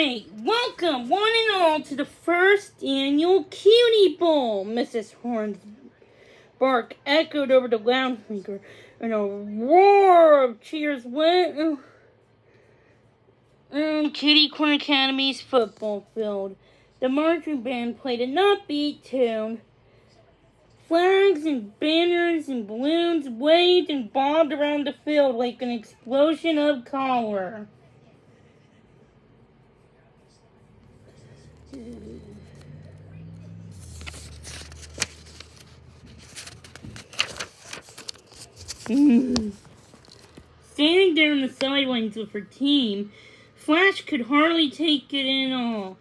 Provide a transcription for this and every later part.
Great! Welcome, one and all, to the first annual Cutie Bowl. Mrs. Horn's bark echoed over the loudspeaker, and a roar of cheers went Cutiecorn Academy's football field. The marching band played an upbeat tune. Flags and banners and balloons waved and bobbed around the field like an explosion of color. Standing there on the sidelines with her team, Flash could hardly take it in all.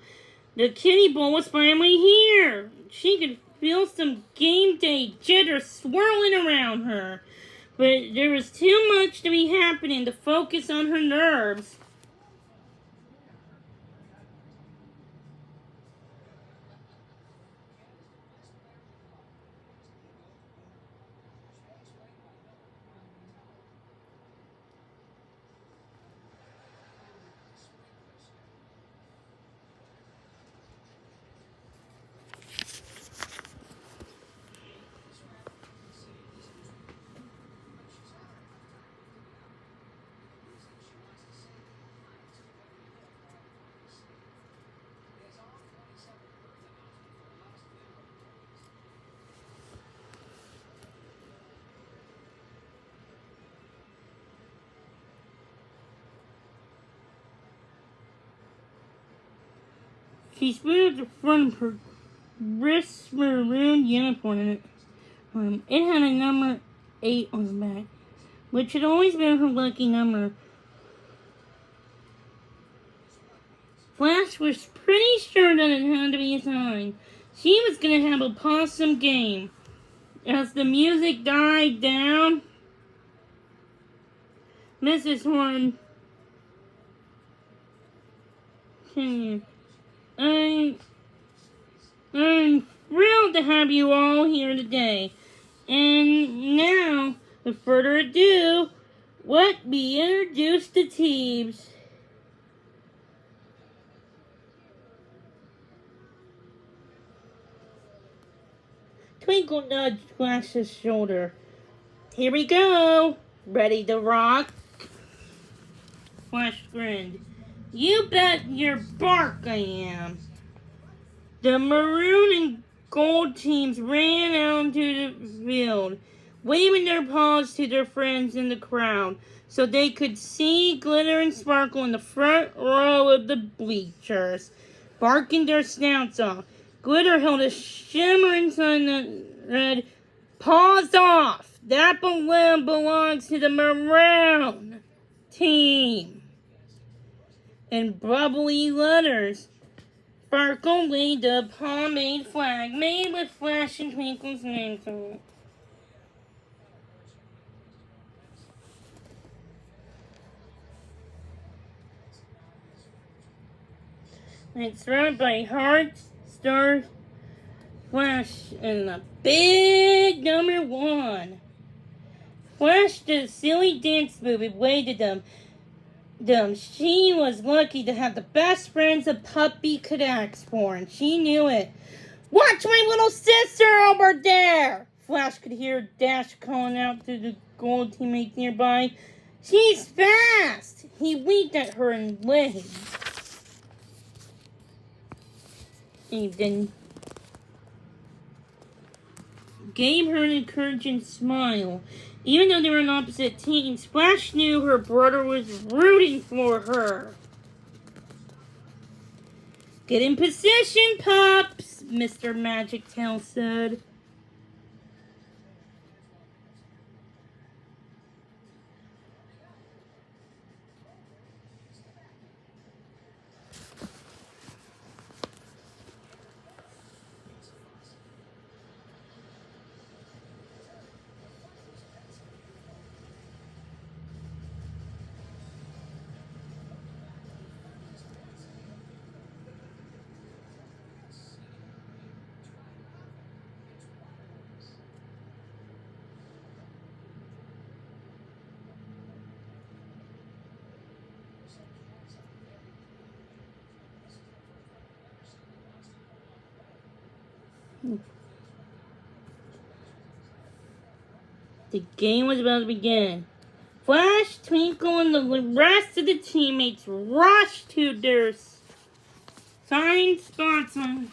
The Kitty Bowl was finally here. She could feel some game day jitter swirling around her, but there was too much to be happening to focus on her nerves. She stood at the front of her wrist maroon uniform in it. It had a number 8 on the back, which had always been her lucky number. Flash was pretty sure that it had to be a sign. She was going to have a possum game. As the music died down, Mrs. Horn continued. I'm thrilled to have you all here today. And now, without further ado, let me introduce the teams. Twinkle nudged Flash's shoulder. Here we go. Ready to rock? Flash grinned. You bet your bark I am. The maroon and gold teams ran out into the field, waving their paws to their friends in the crowd so they could see glitter and sparkle in the front row of the bleachers, barking their snouts off. Glitter held a shimmering sign that read, "Paws off! That balloon belongs to the maroon team." In bubbly letters, Sparkle waved a pomade flag made with Flash and Twinkle's names on it. It's surrounded by hearts, stars, Flash, and the big number 1. Flash did a silly dance move and waved at them. She was lucky to have the best friends a puppy could ask for, and she knew it. Watch my little sister over there! Flash could hear Dash calling out to the gold teammates nearby. She's fast! He winked at her and waved. He then gave her an encouraging smile. Even though they were on opposite teams, Flash knew her brother was rooting for her. Get in position, pups, Mr. Magic Tail said. The game was about to begin. Flash, Twinkle, and the rest of the teammates rushed to their assigned spots on.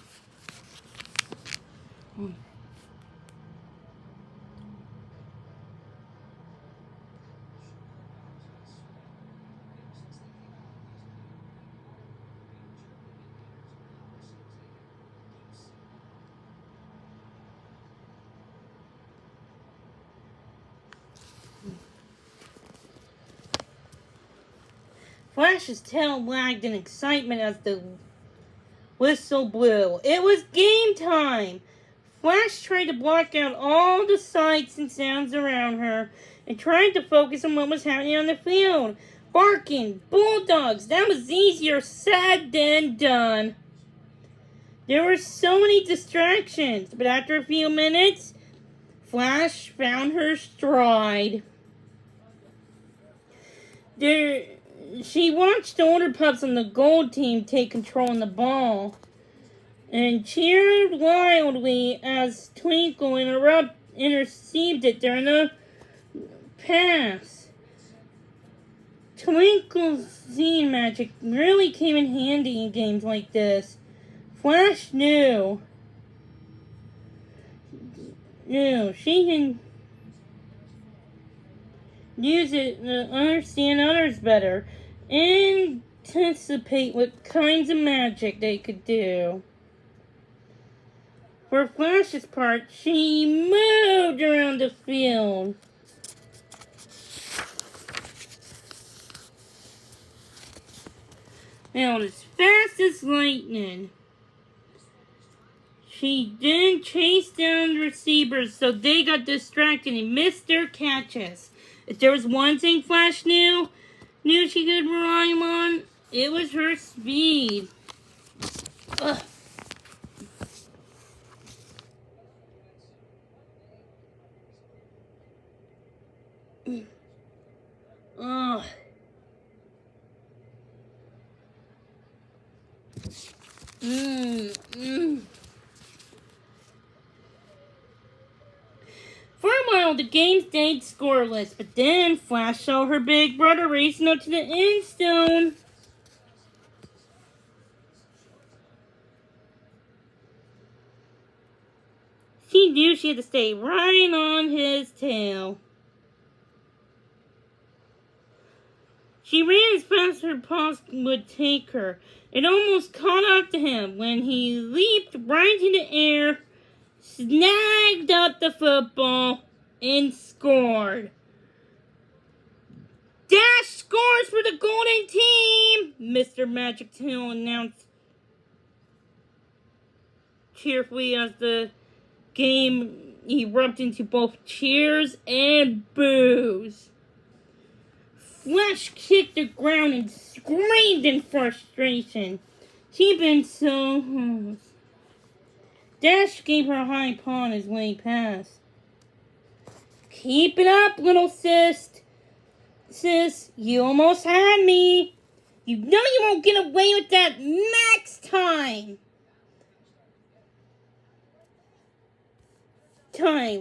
Flash's tail wagged in excitement as the whistle blew. It was game time! Flash tried to block out all the sights and sounds around her and tried to focus on what was happening on the field. Barking, bulldogs, that was easier said than done. There were so many distractions, but after a few minutes, Flash found her stride. She watched the older pups on the gold team take control of the ball and cheered wildly as Twinkle intercepted during the pass. Twinkle's scene magic really came in handy in games like this. Flash knew she can use it to understand others better and anticipate what kinds of magic they could do. For Flash's part, she moved around the field. Now, as fast as lightning. She then chased down the receivers so they got distracted and missed their catches. If there was one thing Flash knew she could rely on, it was her speed. Ugh. Ugh. For a while, the game stayed scoreless, but then Flash saw her big brother racing up to the end zone. She knew she had to stay right on his tail. She ran as fast as her paws would take her. It almost caught up to him when he leaped right into the air, snagged up the football, and scored. Dash scores for the Golden Team! Mr. Magic Tail announced cheerfully as the game erupted into both cheers and boos. Flash kicked the ground and screamed in frustration. She'd been so close. Dash gave her a high paw on his way past. Keep it up, little sis. Sis, you almost had me. You know you won't get away with that next time.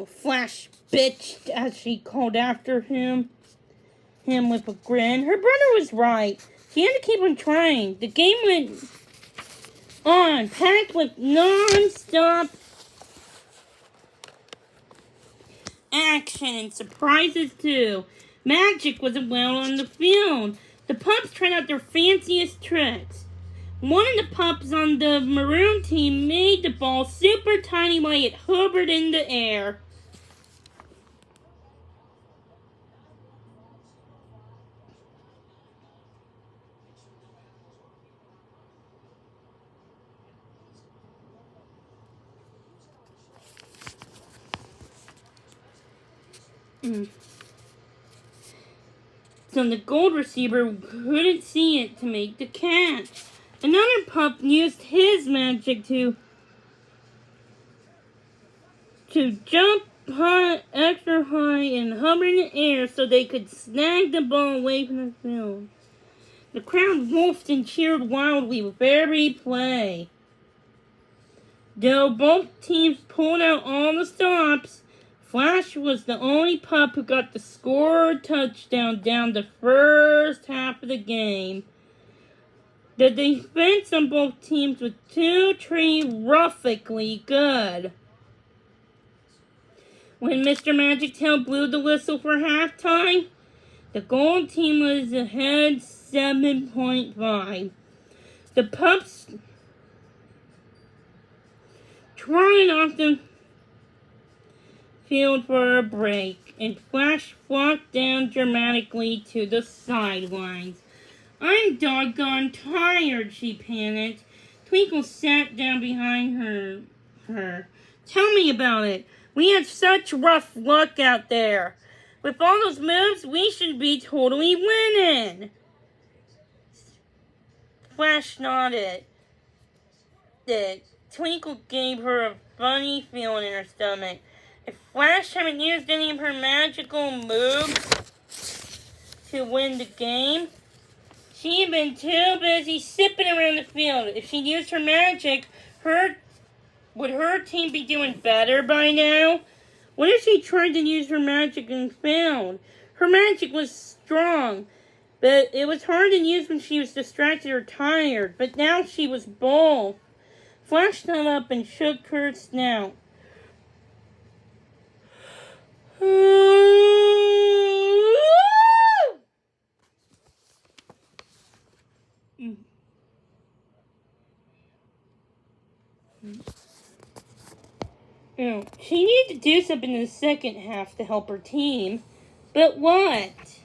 Flash bitched as she called after him with a grin. Her brother was right. She had to keep on trying. The game went on, packed with non-stop action and surprises too. Magic wasn't well on the field. The pups tried out their fanciest tricks. One of the pups on the maroon team made the ball super tiny while it hovered in the air. So the gold receiver couldn't see it to make the catch. Another pup used his magic to jump high, extra high and hover in the air so they could snag the ball away from the field. The crowd wolfed and cheered wildly with every play. Though both teams pulled out all the stops, Flash was the only pup who got the score touchdown down the first half of the game. The defense on both teams was too terrifically good. When Mr. Magic Tail blew the whistle for halftime, the gold team was ahead 7.5. The pups trotted off the field for a break, and Flash walked down dramatically to the sidelines. "I'm doggone tired," she panicked. Twinkle sat down behind her. "Tell me about it. We had such rough luck out there. With all those moves, we should be totally winning." Flash nodded. Twinkle gave her a funny feeling in her stomach. If Flash hadn't used any of her magical moves to win the game, she'd been too busy sipping around the field. If she'd used her magic, would her team be doing better by now? What if she tried to use her magic and failed? Her magic was strong, but it was hard to use when she was distracted or tired. But now she was bold. Flash stood up and shook her snout. She needed to do something in the second half to help her team. But what?